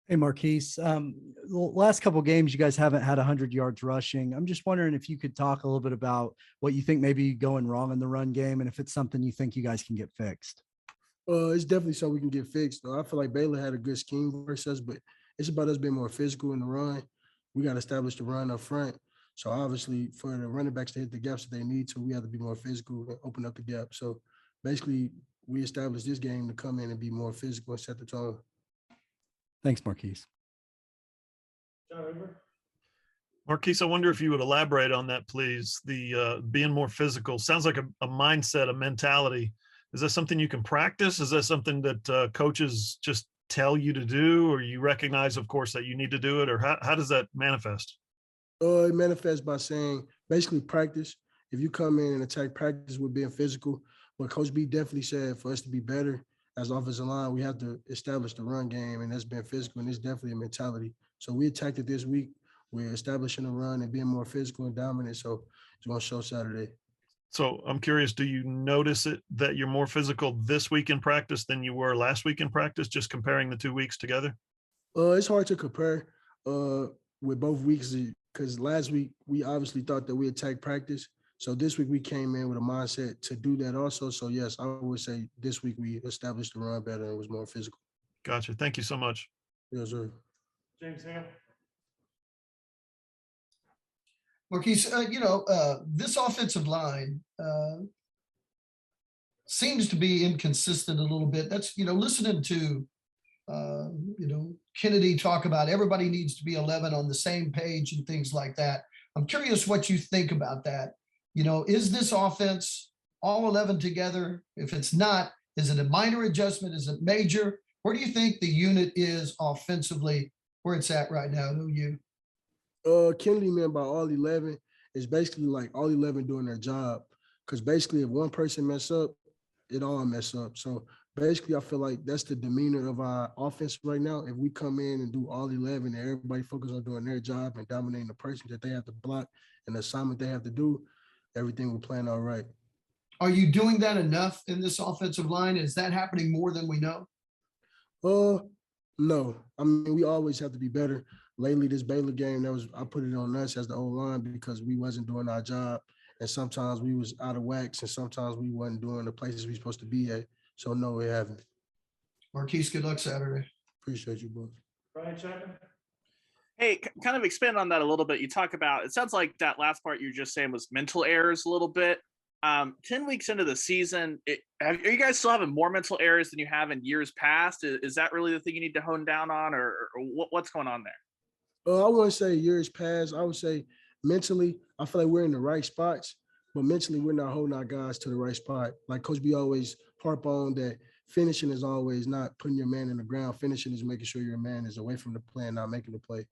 Hey, Marquis. The last couple of games, you guys haven't had 100 yards rushing. I'm just wondering if you could talk a little bit about what you think may be going wrong in the run game and if it's something you think you guys can get fixed. It's definitely something we can get fixed. I feel like Baylor had a good scheme versus us, but it's about us being more physical in the run. We got to establish the run up front. So obviously, for the running backs to hit the gaps that they need to, we have to be more physical and open up the gap. So basically, we established this game to come in and be more physical and set the tone. Thanks, Marquis. Marquis, I wonder if you would elaborate on that, please. The being more physical sounds like a mindset, a mentality. Is that something you can practice? Is that something that coaches just tell you to do, or you recognize, of course, that you need to do it, or how does that manifest? It manifests by saying basically practice. If you come in and attack practice with being physical, what Coach B definitely said for us to be better as offensive line, we have to establish the run game, and that's been physical, and it's definitely a mentality. So we attacked it this week. We're establishing the run and being more physical and dominant. So it's going to show Saturday. So I'm curious, do you notice it that you're more physical this week in practice than you were last week in practice, just comparing the 2 weeks together? It's hard to compare with both weeks because last week we obviously thought that we attacked practice. So this week we came in with a mindset to do that also. So yes, I would say this week we established the run better and was more physical. Gotcha. Thank you so much. Yes, sir. James Hale. Marquis, this offensive line seems to be inconsistent a little bit. That's, listening to, Kennedy talk about everybody needs to be 11 on the same page and things like that. I'm curious what you think about that. Is this offense all 11 together? If it's not, is it a minor adjustment? Is it major? Where do you think the unit is offensively, where it's at right now? Who you? Kennedy meant by all 11 is basically like all 11 doing their job. Because basically, if one person mess up, it all mess up. So basically, I feel like that's the demeanor of our offense right now. If we come in and do all 11 and everybody focus on doing their job and dominating the person that they have to block and the assignment they have to do, everything will plan all right. Are you doing that enough in this offensive line? Is that happening more than we know? No. I mean, we always have to be better. Lately, this Baylor game, I put it on us as the O-line because we wasn't doing our job. And sometimes we was out of wax and sometimes we wasn't doing the places we supposed to be at. So no, we haven't. Marquis, good luck Saturday. Appreciate you, both. Brian Chapman. Hey, kind of expand on that a little bit. You talk about, it sounds like that last part you were just saying was mental errors a little bit. 10 weeks into the season, are you guys still having more mental errors than you have in years past? Is that really the thing you need to hone down on, or what's going on there? I wouldn't say years past. I would say mentally, I feel like we're in the right spots, but mentally we're not holding our guys to the right spot. Like Coach B always harp on that finishing is always not putting your man in the ground. Finishing is making sure your man is away from the play and not making the play.